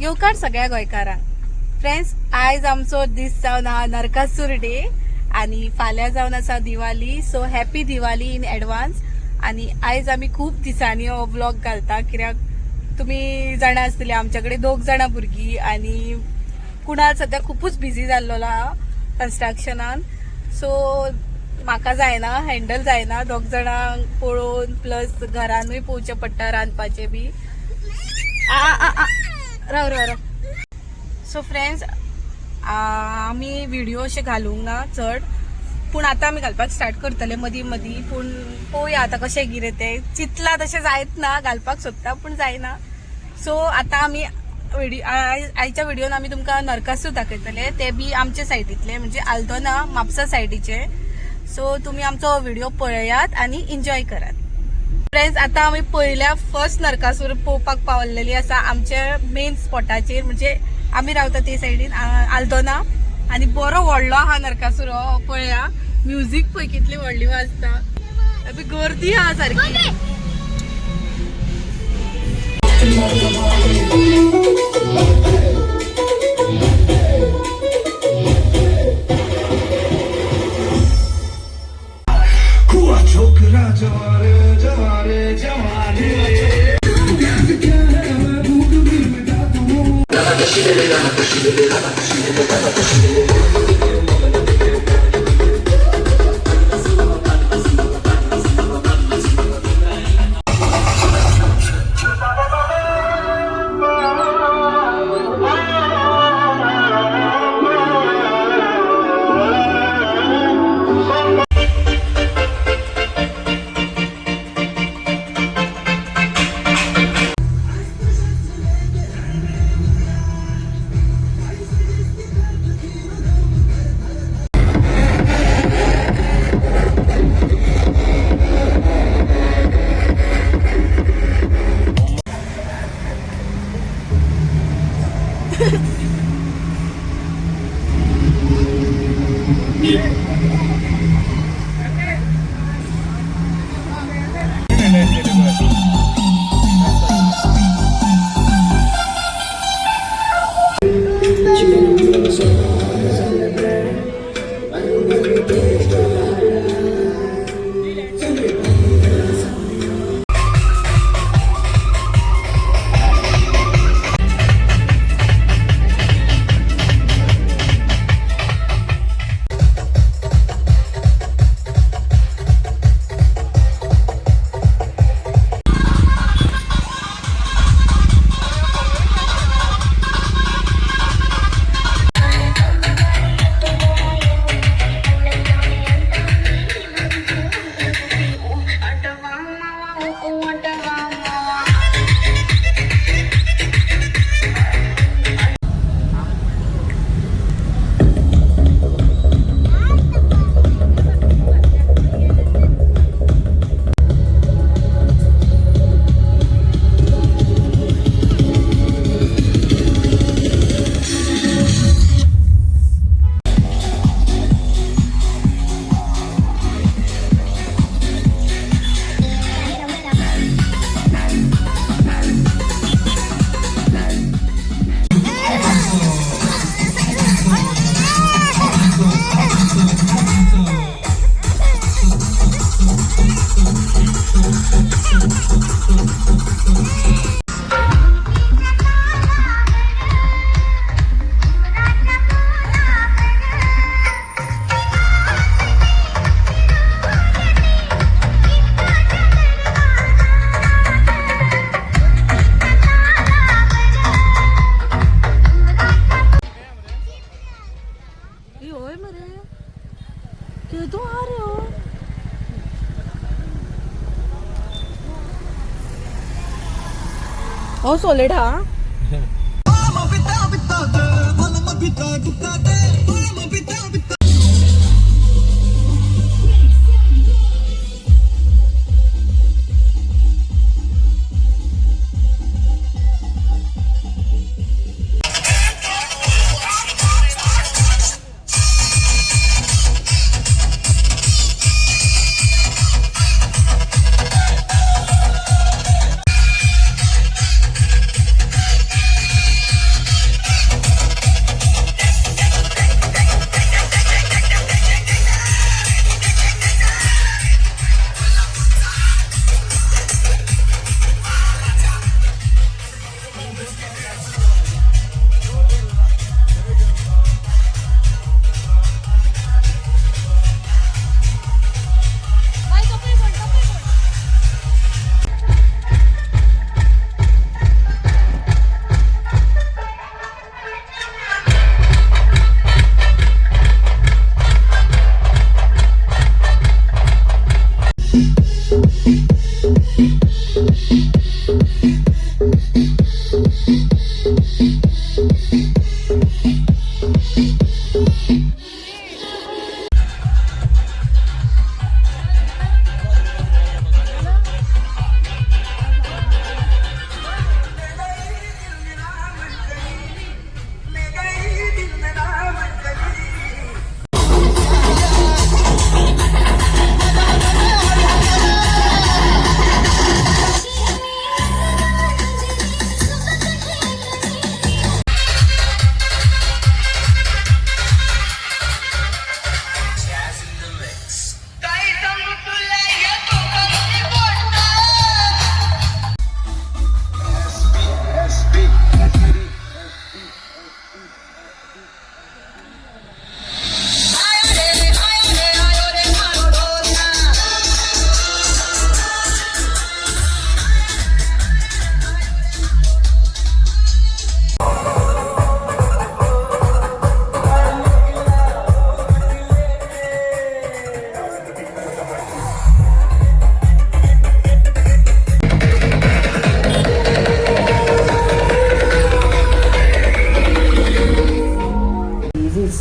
येवकार सगळ्या गोंयकारांक. फ्रेंड्स, आयज आमचो दीस जावन हा नरकासूर डे आणि फाल्यां जावन आसा Diwali. So happy Diwali in advance. आणि आयज आमी खूब दिसांनी हो व्लॉग घालता, कित्याक तुमी जाणा आसतली आमच्या कडेन 2 जाणां भुरगीं आणि कुणाल सध्या खूपच बिझी जाल्लो हा कन्स्ट्रक्शनान. सो म्हाका जायना, हँडल जायना 2 जाणांक पळोवन, प्लस घरानूय पोवचें पडटा, रांदपाचें बी. राव राव राव. सो फ्रेंड्स, आमी व्हिडिओ अशें घालूंक ना चड, पूण आतां आमी घालपाक स्टार्ट करतले मदीं मदीं. पूण पळोवया आतां कशें कितें तें. चिंतलां तशें जायत ना, घालपाक सोदता पूण जायना. सो आतां आमी आयच्या व्हिडिओन आमी तुमकां नरकासूर दाखयतले, ते बी आमचे सायडीतले, म्हणजे आल्दोना म्हापसा सायडीचे. सो तुमी आमचो व्हिडिओ पळयात आणि एन्जॉय करात. फ्रेंड्स, आता आमी पयल्या फर्स्ट नरकासूर पळोवपाक पावलेली आसा आमच्या मेन स्पॉटाचेर, म्हणजे आमी रावता ते सायडीन आल्दोना. आणि बरो व्हडलो आहा नरकासूर हो, पळया. म्युझिक पळय कितली व्हडली वाजता, गर्दी आहा सारकी. Oh, solid ha.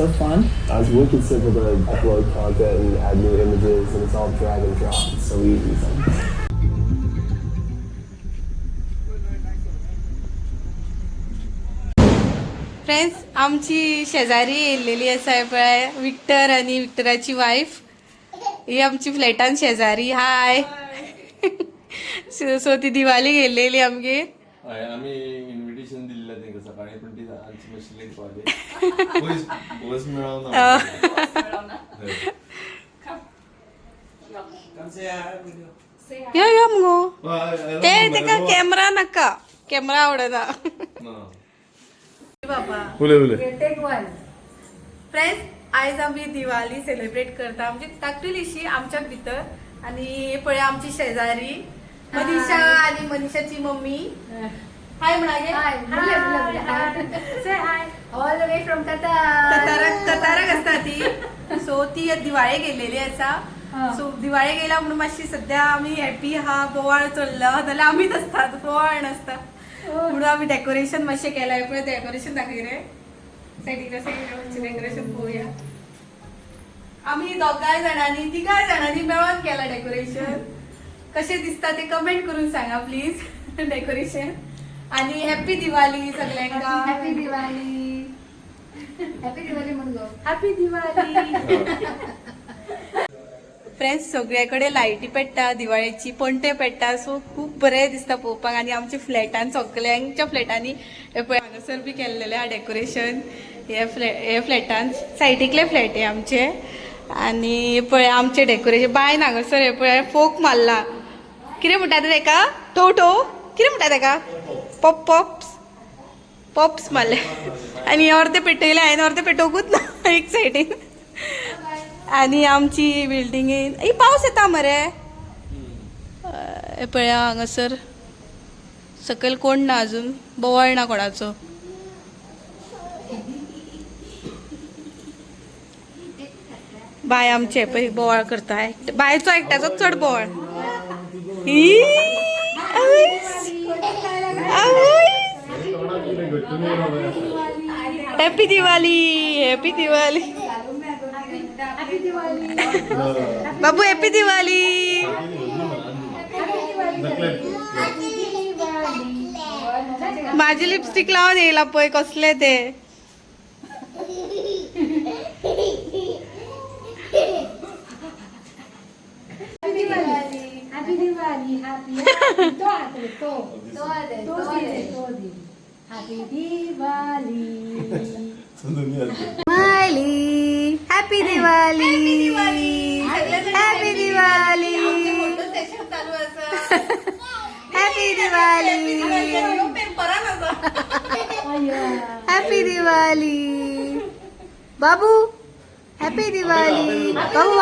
So fun. I was wicked simple to upload content and add new images, and it's all drag and drop. It's so easy. Friends आमची शेजारी येयलेली आसा पळय विक्टर आणि विक्टराची वाईफ ही आमची फ्लॅटान शेजारी हाय सो ती दिवाळी गेलेली आमगे आम्ही इन्व्हिटेशन दिलेलं त्यांना सकाळी पण ती आमची मातशी लेट पावली बस मेळवना यो यो मगो ते तेका कॅमेरा नाका कॅमेरा आवडना बाबा उलय उलय फ्रेंड्स आयज आम्ही दिवाळी सेलिब्रेट करता म्हणजे ताकटिलीशी आमच्या भितर आणि पळय आमची शेजारी मनीषा आणि मनीषाची मम्मी हाय म्हणागे all the way from Qatar कताराक असता ती सो ती दिवाळे गेलेली आसा सो दिवाळे गेला म्हणून मातशी सध्या आम्ही हॅपी हा बोवाळ चल्ला जाल्यार आमीच असतात बोवाळ नासता म्हणून आम्ही डेकोरेशन मातशें केलाय पळय डेकोरेशन दाखय रे सायडीक डेकोरेशन पळोवया आम्ही दोगांय जाणांनी तिगांय जाणांनी मेळोन केला डेकोरेशन कशें दिसता ते कमेंट करून सांगा प्लीज डेकोरेशन आणि हॅपी दिवाळी सगळ्यांका हॅपी दिवाळी म्हणून गो हॅपी दिवाळी फ्रेंड्स सगळे कडेन लायटी पेट्टा दिवाळेची पणटे पेट्टा सो खूब बरें दिसता पळोवपाक आनी आमच्या फ्लॅटान सगळ्यांच्या फ्लॅटांनी हांगासर बी केल्लेलें हा डेकोरेशन हे फ्लॅटान सायडीकले फ्लॅट हे आमचे आनी पळय आमचे डेकोरेशन बायन हांगासर हे पळय फोक मारला कितें म्हणटा तेका टो टो कितें म्हणटा तेका पॉप पॉप्स पॉप्स मारले आनी अर्दे पेटयले हांवें अर्दे पेटोवूच ना एक सायडीन आणि आमची बिल्डिंगेन ही पावस येता मरे पळया हांगासर सकयल कोण ना अजून बोवाळ ना कोणाचो बाय आमचे पळय बोवाळ करता बायचो एकट्याचो चड बोवाळ हॅपी दिवाळी हॅपी दिवाळी बाबू हॅपी दिवाळी माझी लिपस्टिक लावून येईल पळय कसले ते happy Diwali happy Diwali happy Diwali happy Diwali happy Diwali happy Diwali बाबू. हॅपी दिवाळी बाबू.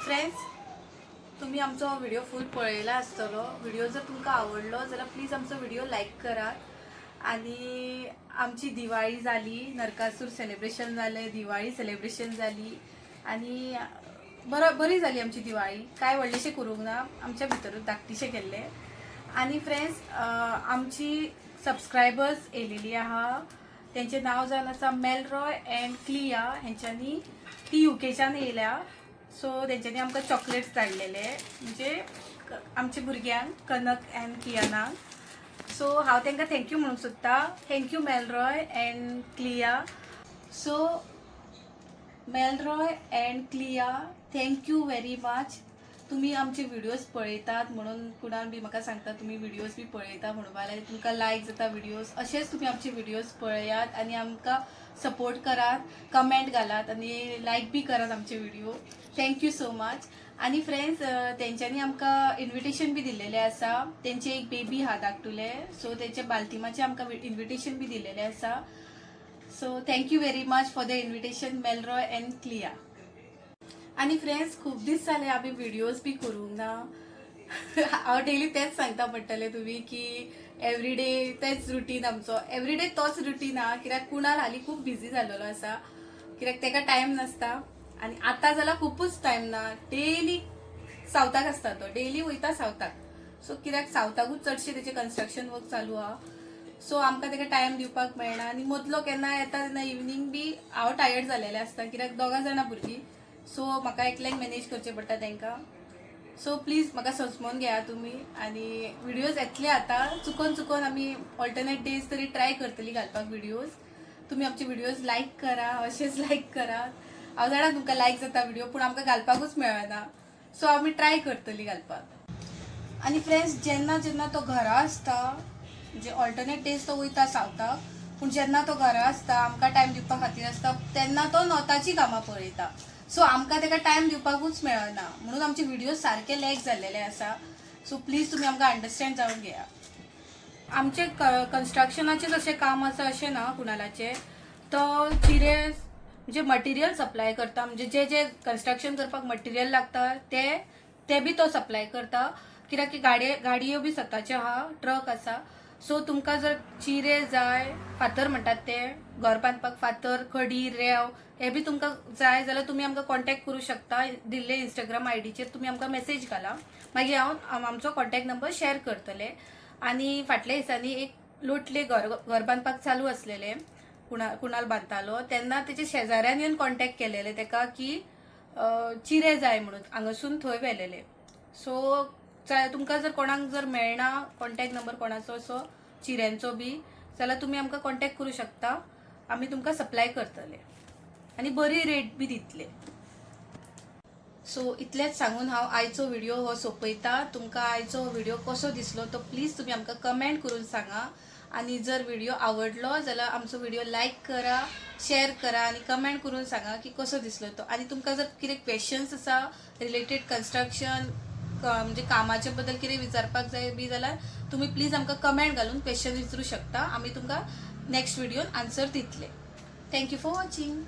फ्रेंड्स, तुम्ही आमचो व्हिडिओ फूल पळयला आसतलो. व्हिडिओ जर तुमकां आवडलो जाल्यार प्लीज आमचो व्हिडिओ लायक करात. आणि आमची दिवाळी जाली, नरकासूर सेलिब्रेशन जालें, दिवाळी सेलिब्रेशन जाली आणि बरी जाली आमची दिवाळी. काय व्हडलेशें करूंक ना, आमच्या भितरूच धाकटीशें केल्लें. आणि फ्रेंड्स, आमची सबस्क्रायबर्स येयलेली आहा. तेंचें नांव जावन आसा मेलरॉय अँड क्लिया. हेंच्यांनी ती युकेच्यान येयल्या. सो तेंच्यांनी आमकां चॉकलेट्स धाडलेले, म्हणजे आमच्या भुरग्यांक, कनक अँड कियानाक. सो हांव तांकां थँक्यू म्हणूंक सोदता. Thank you Melroy and Clea. So Melroy and Clea, thank you very much. तुम्ही आमचे व्हिडिओज पळयतात म्हणून कुणाल बी म्हाका सांगता तुम्ही व्हिडिओज बी पळयता म्हणून जाल्यार तुमकां लायक जाता व्हिडिओज. अशेंच तुम्ही आमचे व्हिडिओज पळयात आणि आमकां सपोर्ट करात, कमेंट घालात आणि लायक बी करात आमचे व्हिडिओ. Thank you so much. आणि फ्रेंड्स, तेंच्यांनी आमकां इन्विटेशन बी दिल्लेलें आसा. तेंचे एक बेबी हा धाकटुले, सो तेंचे बाल्तिमाचे आमकां इन्विटेशन बी दिल्लेलें आसा. So thank you very much for the invitation Melroy and Clea. आणि फ्रेंड्स, खूप दीस जाले आमी व्हिडिओज बी करूंक ना. हांव डेली तेच सांगता पडटलें तुम्ही की एवरीडे तेच रुटीन आमचो. एवरीडे तोच रुटीन हा, कित्याक कुणाल हालीं खूब बिजी जाल्लो आसा, कित्याक तेका टायम नासता. आणि आतां जाल्यार खूपच टायम ना. डेली सावथाक आसता तो, डेली वयता सावथाक. सो कित्याक सावथाकूच चडशें तेचें कन्स्ट्रक्शन वर्क चालू आहा. सो आमकां तेका टायम दिवपाक मेळना. आनी मदलो केन्ना येता तेन्ना इवनिंग बी हांव टायर्ड जालेलें आसता, कित्याक 2 जाणां भुरगीं. सो म्हाका एकल्याक मॅनेज करचें पडटा तांकां. सो प्लीज म्हाका समजून घेया तुमी. आनी व्हिडिओज येतले आतां चुकोन आमी ऑल्टरनेट डेज तरी ट्राय करतली घालपाक व्हिडिओज. तुमी आमचे व्हिडिओज लायक करा, अशेंच लायक करा. हांव जाणा तुमकां लायक जाता व्हिडिओ, पूण आमकां घालपाकूच मेळना. सो आमी ट्राय करतली घालपाक. आनी फ्रेंड्स, जेन्ना तो घरा आसता, म्हणजे ऑल्टरनेट डेज तो वयता सावथाक, पूण जेन्ना तो घरा आसता, आमकां टायम दिवपा खातीर आसता, तेन्ना तो नॉताची कामां पळयता. सो आमकां तेका टायम दिवपाकूच मेळना, म्हणून आमचे व्हिडिओ सारके लॅग जाल्लेले आसा. सो प्लीज तुमी आमकां अंडरस्टँड जावन घेया. आमचे कन्स्ट्रक्शनाचें जशें काम आसा अशें ना कुणालाचें. तो चिरे म्हणजे मटेरियल सप्लाय करता, म्हणजे जे कन्स्ट्रक्शन करपाक मटेरियल लागता ते बी तो सप्लाय करता. कित्याक की गाडयो बी स्वताच्यो आहा, ट्रक आसा. सो तुमकां जर चिरे जाय, फातर म्हणटात ते, घर बांदपाक फातर, खडी, रेंव हे बी तुमकां जाय जाल्यार तुमी आमकां कॉन्टॅक्ट करूं शकता. दिल्ले इंस्टाग्राम आयडीचेर तुमी आमकां मेसेज घाला, मागीर हांव आमचो कॉन्टॅक्ट नंबर शेअर करतलें. आनी फाटल्या दिसांनी एक लोटले घर बांदपाक चालू आसलेले, कुणाल बांदतालो, तेन्ना तेच्या शेजाऱ्यान येवन कॉन्टॅक्ट केलेले तेका की चिरे जाय म्हणून, हांगासून थंय व्हेलेले. सो तुमकां जर कोणाक जर मेळना कॉन्टॅक्ट नंबर कोणाचो असो चिऱ्यांचो बी, जाल्यार तुमी आमकां कॉन्टॅक्ट करूं शकता. आमी तुमकां सप्लाय करतले आनी बरी रेट बी दितले. सो इतलेंच सांगून हांव आयचो व्हिडिओ हो सोंपयता. तुमकां आयचो व्हिडिओ कसो दिसलो तो प्लीज तुमी आमकां कमेंट करून सांगा. आणि जर व्हिडिओ आवडलो जाल्यार आमचो व्हिडिओ लायक करा, शेअर करा आणि कमेंट करून सांगा की कसो दिसलो तो. आणि तुमकां जर कितें क्वेश्चन्स आसा रिलेटेड कन्स्ट्रक्शन म्हणजे कामाच्या बद्दल कितें विचारपाक जाय बी जाल्यार तुमी प्लीज आमकां कमेंट घालून क्वेश्चन विचारूं शकता. आमी तुमकां नेक्स्ट व्हिडिओन आन्सर दितले. Thank you for watching.